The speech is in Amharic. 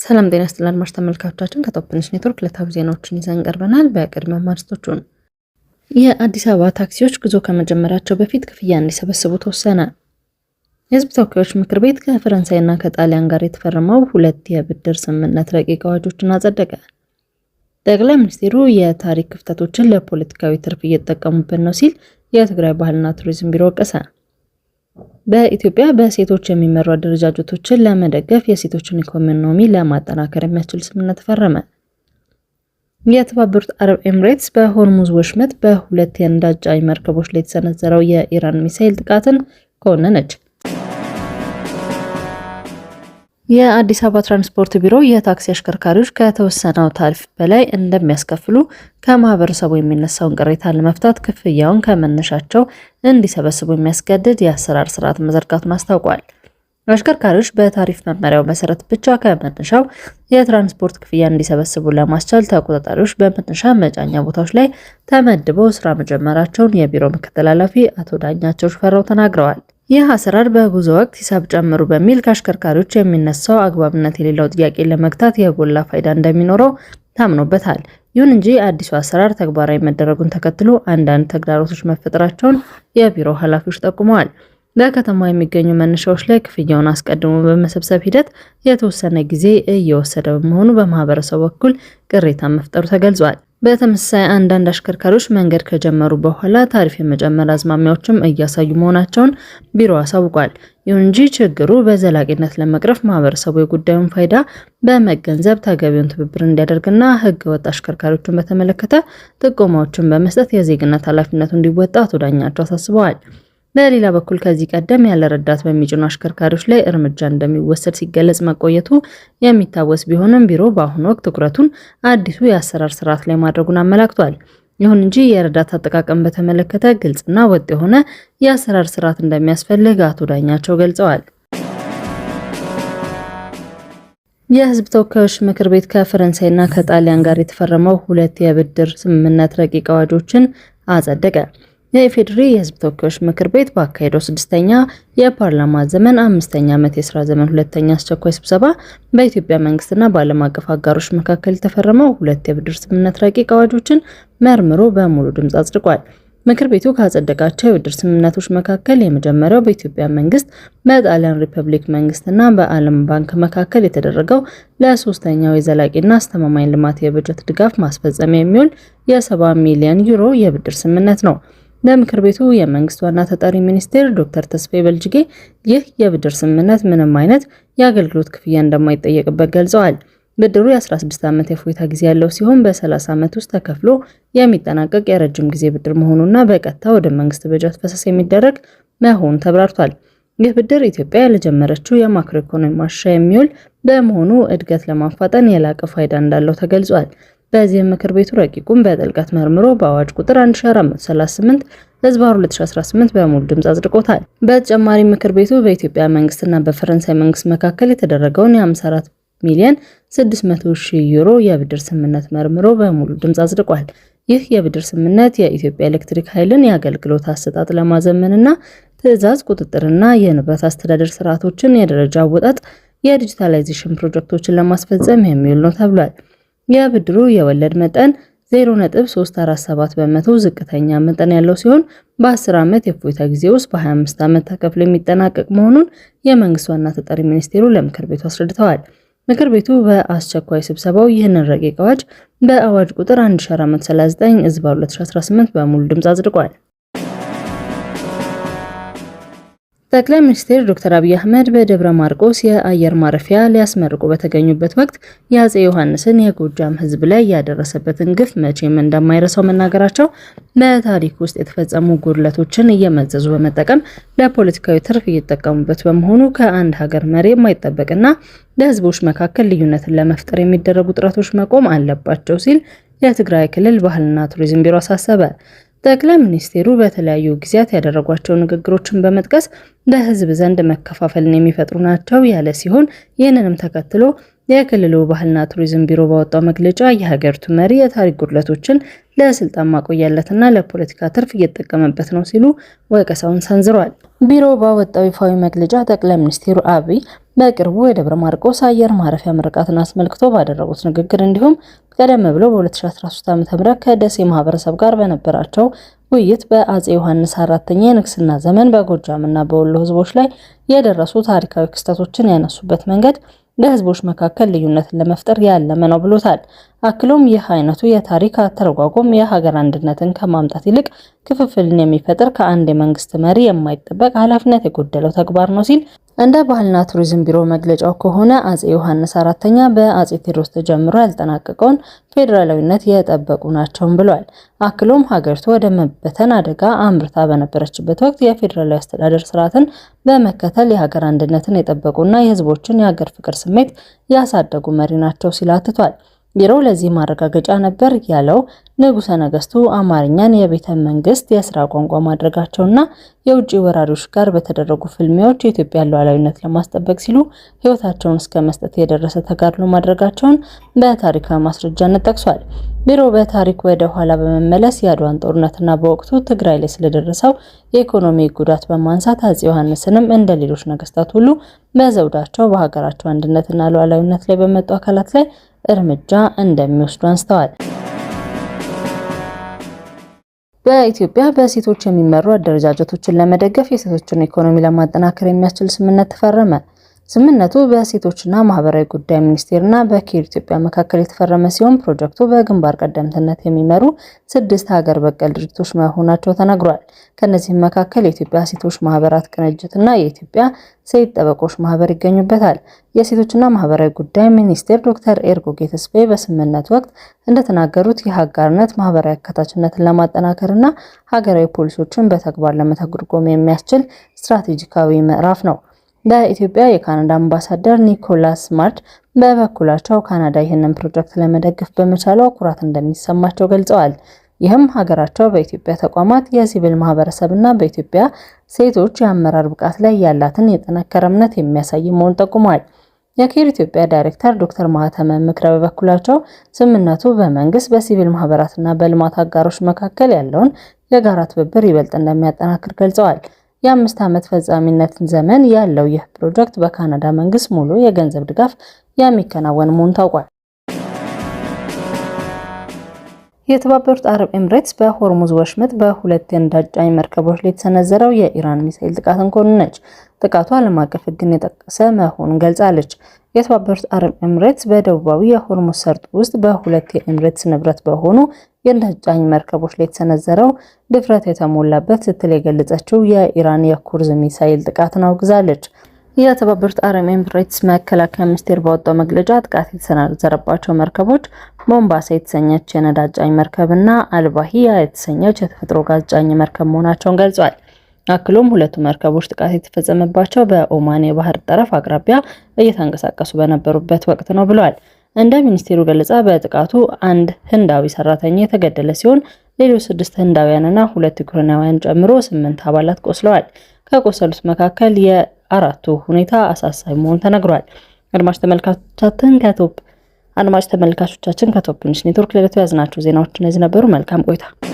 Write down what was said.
ሰላም ጤና ይስጥልን አድማጭ ተመልካቾቻችን ከቶፕንሽ ኔትወርክ ዕለታዊ ዜናዎችን ይዘን ቀርበናል። በቅድመ ማርስቶቹን የአዲስ አበባ ታክሲዎች ጉዞ ከመጀመራቸው በፊት ክፍያ እንዲሰበስቡ ተወሰነ። የሕዝብ ተወካዮች ምክር ቤት ከፈረንሳይና ከጣሊያን ጋር የተፈረመው 2 የብድር ስምምነት ረቂቅ አዋጆችን አጸደቀ። ጠቅላይ ሚኒስትሩ የታሪክ ክፍተቶችን ለፖለቲካዊ ትርፍ እየተጠቀሙበት ነው ሲል የትግራይ ባህልና ቱሪዝም ቢሮ ወቀሰ። በኢትዮጵያ በሴቶች የሚመሩ አደረጃጀቶችን ለመደገፍ የሴቶችን ኢኮኖሚ ለማጠናከር የሚያስችል ስምምነት ተፈረመ። የተባበሩት አረብ ኤምሬትስ በሆርሙዝ ወሽመጥ በ2 የነዳጅ ጫኝ መርከቦች ላይ የተሰነዘረው የኢራን ሚሳኤል ጥቃትን ኮነነች። የአዲስ አበባ ትራንስፖርት ቢሮ የታክሲ አሽከርካሪዎች ከተወሰነው ታሪፍ በላይ እንደሚያስከፍሉ ከማህበረሰቡ የሚነሳውን ቅሬታ ለመፍታት ክፍያውን ከመነሻቸው እንዲሰበስቡ የሚያስገድድ የአሰራር ስርዓት መዘርጋቱን አስታውቋል። አሽከርካሪዎች በታሪፍ መመሪያው መሰረት ብቻ ከመነሻው የትራንስፖርት ክፍያ እንዲሰበስቡ ለማስቻል ተቆጣጣሪዎች በመነሻ መጫኛ ቦታዎች ላይ ተመድበው ስራ መጀመራቸውን የቢሮ ምክትል ኃላፊ አቶ ዳኛቸው ሽፈራው ተናግረዋል። ይህ አሰራር በጉዞ ወቅት ሂሳብ ጨምሩ በሚል ከአሽከርካሪዎች የሚነሳው አግባብነት የሌለው ጥያቄ ለመግታት የጎላ ፋይዳ እንደሚኖረው ታምኖበታል። ይሁን እንጂ አዲሱ አሰራር ተግባራዊ መደረጉን ተከትሎ አንዳንድ ተግዳሮቶች መፈጠራቸውን የቢሮ ኃላፊዎች ጠቁመዋል። በከተማ የሚገኙ መነሻዎች ላይ ክፍያውን አስቀድሞ በመሰብሰብ ሂደት የተወሰነ ጊዜ እየወሰደ በመሆኑ በማህበረሰቡ በኩል ቅሬታ መፍጠሩ ተገልጿል። በተመሳሳይ አንዳንድ አሽከርካሪዎች መንገድ ከጀመሩ በኋላ ታሪፍ የመጨመር አዝማሚያዎችም እያሳዩ መሆናቸውን ቢሮ አሳውቋል። ይሁን እንጂ ችግሩ በዘላቂነት ለመቅረፍ ማህበረሰቡ የጉዳዩን ፋይዳ በመገንዘብ ተገቢውን ትብብር እንዲያደርግና ሕገ-ወጥ አሽከርካሪዎችን በተመለከተ ጥቆማዎችን በመስጠት የዜግነት ኃላፊነቱን እንዲወጣ አቶ ዳኛቸው አሳስበዋል። በሌላ በኩል ከዚህ ቀደም ያለ ረዳት በሚጭኑ አሽከርካሪዎች ላይ እርምጃ እንደሚወሰድ ሲገለጽ መቆየቱ የሚታወስ ቢሆንም ቢሮ በአሁኑ ወቅት ትኩረቱን አዲሱ የአሰራር ስርዓት ላይ ማድረጉን አመላክቷል። ይሁን እንጂ የረዳት አጠቃቀም በተመለከተ ግልጽና ወጥ የሆነ የአሰራር ስርዓት እንደሚያስፈልግ አቶ ዳኛቸው ገልጸዋል። የሕዝብ ተወካዮች ምክር ቤት ከፈረንሳይና ከጣሊያን ጋር የተፈረመው 2 የብድር ስምምነት ረቂቅ አዋጆችን አጸደቀ። የኢፌዴሪ የሕዝብ ተወካዮች ምክር ቤት ባካሄደው 6ኛ የፓርላማ ዘመን 5ኛ ዓመት የሥራ ዘመን 2ኛ አስቸኳይ ስብሰባ በኢትዮጵያ መንግስትና በዓለም አቀፍ አጋሮች መካከል የተፈረመው 2 የብድር ስምምነት ረቂቅ አዋጆችን መርምሮ በሙሉ ድምፅ አጽድቋል። ምክር ቤቱ ካጸደቃቸው የብድር ስምምነቶች መካከል የመጀመሪያው በኢትዮጵያ መንግስት በጣሊያን ሪፐብሊክ መንግስትና በዓለም ባንክ መካከል የተደረገው ለ3ኛው የዘላቂና አስተማማኝ ልማት የበጀት ድጋፍ ማስፈጸሚያ የሚውል የ70 ሚሊዮን ዩሮ የብድር ስምምነት ነው። ለምክር ቤቱ የመንግስት ዋና ተጠሪ ሚኒስቴር ዶክተር ተስፋዬ በልጅጌ ይህ የብድር ስምምነት ምንም አይነት የአገልግሎት ክፍያ እንደማይጠየቅበት ገልጸዋል። ብድሩ የ16 ዓመት የፎይታ ጊዜ ያለው ሲሆን በ30 ዓመት ውስጥ ተከፍሎ የሚጠናቀቅ የረጅም ጊዜ ብድር መሆኑና በቀጥታ ወደ መንግስት በጀት ፈሰስ የሚደረግ መሆኑ ተብራርቷል። ይህ ብድር ኢትዮጵያ ለጀመረችው የማክሮ ኢኮኖሚ ማሻሻያ የሚውል በመሆኑ እድገት ለማፋጠን የላቀ ፋይዳ እንዳለው ተገልጿል። በዚህም ምክር ቤቱ ረቂቁን በጥልቀት መርምሮ በአዋጅ ቁጥር 1438 ህዝባር 2018 በሙሉ ድምፅ አጽድቆታል። በተጨማሪ ምክር ቤቱ በኢትዮጵያ መንግስትና በፈረንሳይ መንግስት መካከል የተደረገውን የ54 ሚሊዮን 600 ሺህ ዩሮ የብድር ስምምነት መርምሮ በሙሉ ድምፅ አጽድቋል። ይህ የብድር ስምምነት የኢትዮጵያ ኤሌክትሪክ ኃይልን የአገልግሎት አሰጣጥ ለማዘመንና ትዕዛዝ ቁጥጥርና የንብረት አስተዳደር ስርዓቶችን የደረጃ አወጣጥ የዲጂታላይዜሽን ፕሮጀክቶችን ለማስፈጸም የሚውል ነው ተብሏል። የብድሩ የወለድ መጠን 0.347 በመቶ ዝቅተኛ መጠን ያለው ሲሆን በ10 ዓመት የፎይታ ጊዜ ውስጥ በ25 ዓመት ተከፍሎ የሚጠናቀቅ መሆኑን የመንግስት ዋና ተጠሪ ሚኒስቴሩ ለምክር ቤቱ አስረድተዋል። ምክር ቤቱ በአስቸኳይ ስብሰባው ይህንን ረቂቅ አዋጅ በአዋጅ ቁጥር 1439 ህዝባር 2018 በሙሉ ድምፅ አጽድቋል። ጠቅላይ ሚኒስትር ዶክተር አብይ አህመድ በደብረ ማርቆስ የአየር ማረፊያ ሊያስመርቁ በተገኙበት ወቅት የአፄ ዮሐንስን የጎጃም ህዝብ ላይ ያደረሰበትን ግፍ መቼም እንደማይረሳው መናገራቸው በታሪክ ውስጥ የተፈጸሙ ጉድለቶችን እየመዘዙ በመጠቀም ለፖለቲካዊ ትርፍ እየተጠቀሙበት በመሆኑ ከአንድ ሀገር መሪ የማይጠበቅና በህዝቦች መካከል ልዩነትን ለመፍጠር የሚደረጉ ጥረቶች መቆም አለባቸው ሲል የትግራይ ክልል ባህልና ቱሪዝም ቢሮ አሳሰበ። ጠቅላይ ሚኒስትሩ በተለያዩ ጊዜያት ያደረጓቸው ንግግሮችን በመጥቀስ በህዝብ ዘንድ መከፋፈልን የሚፈጥሩ ናቸው ያለ ሲሆን ይህንንም ተከትሎ የክልሉ ባህልና ቱሪዝም ቢሮ ባወጣው መግለጫ የሀገሪቱ መሪ የታሪክ ጉድለቶችን ለስልጣን ማቆያለትና ለፖለቲካ ትርፍ እየተጠቀመበት ነው ሲሉ ወቀሳውን ሰንዝረዋል። ቢሮው ባወጣው ይፋዊ መግለጫ ጠቅላይ ሚኒስትሩ አብይ በቅርቡ የደብረ ማርቆስ አየር ማረፊያ ምርቃትን አስመልክቶ ባደረጉት ንግግር እንዲሁም ቀደም ብሎ በ2013 ዓ.ም ከደሴ ማህበረሰብ ጋር በነበራቸው ውይይት በአጼ ዮሐንስ አራተኛ የንግስና ዘመን በጎጃምና በወሎ ህዝቦች ላይ የደረሱ ታሪካዊ ክስተቶችን ያነሱበት መንገድ በህዝቦች መካከል ልዩነትን ለመፍጠር ያለመ ነው ብሎታል። አክሎም ይህ አይነቱ የታሪክ አተረጓጎም የሀገር አንድነትን ከማምጣት ይልቅ ክፍፍልን የሚፈጥር ከአንድ የመንግስት መሪ የማይጠበቅ ኃላፊነት የጎደለው ተግባር ነው ሲል እንደ ባህልና ቱሪዝም ቢሮ መግለጫው ከሆነ አጼ ዮሐንስ አራተኛ በአጼ ቴዎድሮስ ተጀምሮ ያልተጠናቀቀውን ፌዴራላዊነት የጠበቁ ናቸውም ብሏል። አክሎም ሀገሪቱ ወደ መበተን አደጋ አምርታ በነበረችበት ወቅት የፌዴራላዊ አስተዳደር ስርዓትን በመከተል የሀገር አንድነትን የጠበቁና የህዝቦችን የሀገር ፍቅር ስሜት ያሳደጉ መሪ ናቸው ሲል አትቷል። ቢሮው ለዚህ ማረጋገጫ ነበር ያለው ንጉሠ ነገስቱ አማርኛን የቤተ መንግስት የስራ ቋንቋ ማድረጋቸውና የውጭ ወራሪዎች ጋር በተደረጉ ፍልሚያዎች የኢትዮጵያን ሉዓላዊነት ለማስጠበቅ ሲሉ ህይወታቸውን እስከ መስጠት የደረሰ ተጋድሎ ማድረጋቸውን በታሪካዊ ማስረጃነት ጠቅሷል። ቢሮው በታሪክ ወደ ኋላ በመመለስ የአድዋን ጦርነትና በወቅቱ ትግራይ ላይ ስለደረሰው የኢኮኖሚ ጉዳት በማንሳት አጼ ዮሐንስንም እንደ ሌሎች ነገስታት ሁሉ በዘውዳቸው በሀገራቸው አንድነትና ሉዓላዊነት ላይ በመጡ አካላት ላይ እርምጃ እንደሚወስዱ አንስተዋል። በኢትዮጵያ በሴቶች የሚመሩ አደረጃጀቶችን ለመደገፍ የሴቶችን ኢኮኖሚ ለማጠናከር የሚያስችል ስምምነት ተፈረመ። ስምምነቱ በሴቶችና ማህበራዊ ጉዳይ ሚኒስቴርና በኬር ኢትዮጵያ መካከል የተፈረመ ሲሆን ፕሮጀክቱ በግንባር ቀደምትነት የሚመሩ 6 ሀገር በቀል ድርጅቶች መሆናቸው ተነግሯል። ከነዚህም መካከል የኢትዮጵያ ሴቶች ማህበራት ቅንጅትና የኢትዮጵያ ሴት ጠበቆች ማህበር ይገኙበታል። የሴቶችና ማህበራዊ ጉዳይ ሚኒስቴር ዶክተር ኤርጎጌ ተስፋዬ በስምምነቱ ወቅት እንደተናገሩት የሀጋርነት ማህበራዊ አካታችነትን ለማጠናከርና ሀገራዊ ፖሊሲዎችን በተግባር ለመተግበር የሚያስችል ስትራቴጂካዊ ምዕራፍ ነው። በኢትዮጵያ የካናዳ አምባሳደር ኒኮላስ ማርድ በበኩላቸው ካናዳ ይህንን ፕሮጀክት ለመደገፍ በመቻሏ ኩራት እንደሚሰማቸው ገልጸዋል። ይህም ሀገራቸው በኢትዮጵያ ተቋማት፣ የሲቪል ማህበረሰብና በኢትዮጵያ ሴቶች የአመራር ብቃት ላይ ያላትን የጠነከረ እምነት የሚያሳይ መሆኑን ጠቁመዋል። የኬር ኢትዮጵያ ዳይሬክተር ዶክተር ማህተመ ምክረ በበኩላቸው ስምምነቱ በመንግስት በሲቪል ማህበራትና በልማት አጋሮች መካከል ያለውን የጋራ ትብብር ይበልጥ እንደሚያጠናክር ገልጸዋል። የ5 ዓመት ፈጻሚነት ዘመን ያለው ይህ ፕሮጀክት በካናዳ መንግስት ሙሉ የገንዘብ ድጋፍ የሚከናወን መሆኑ ታውቋል። የተባበሩት አረብ ኤምሬትስ በሆርሙዝ ወሽመጥ በሁለት የነዳጅ ጫኝ መርከቦች ላይ የተሰነዘረው የኢራን ሚሳኤል ጥቃትን ኮነነች። ጥቃቱ ዓለም አቀፍ ሕግን የጠቀሰ መሆኑን ገልጻለች። የተባበሩት አረብ ኤምሬትስ በደቡባዊ የሆርሙዝ ሰርጥ ውስጥ በሁለት የኤምሬትስ ንብረት በሆኑ የነዳጅ ጫኝ መርከቦች ላይ የተሰነዘረው ድፍረት የተሞላበት ስትል የገለጸችው የኢራን የኩርዝ ሚሳኤል ጥቃትን አውግዛለች። የተባበሩት አረብ ኤምሬትስ መከላከያ ሚኒስቴር ባወጣው መግለጫ ጥቃት የተሰነዘረባቸው መርከቦች ሞምባሳ የተሰኘች የነዳጅ ጫኝ መርከብና አልባሂያ የተሰኘች የተፈጥሮ ጋዝ ጫኝ መርከብ መሆናቸውን ገልጿል። አክሎም ሁለቱ መርከቦች ጥቃት የተፈጸመባቸው በኦማን የባህር ጠረፍ አቅራቢያ እየተንቀሳቀሱ በነበሩበት ወቅት ነው ብለዋል። እንደ ሚኒስቴሩ ገለጻ በጥቃቱ አንድ ህንዳዊ ሰራተኛ የተገደለ ሲሆን ሌሎች 6 ህንዳውያንና 2 ዩክሬናውያን ጨምሮ 8 አባላት ቆስለዋል። ከቆሰሉት መካከል የአራቱ ሁኔታ አሳሳቢ መሆኑ ተነግሯል። አድማጭ ተመልካቾቻችን ከቶፕ ኒውስ ኔትወርክ ለዕለቱ ያዝናቸው ዜናዎች እነዚህ ነበሩ። መልካም ቆይታ።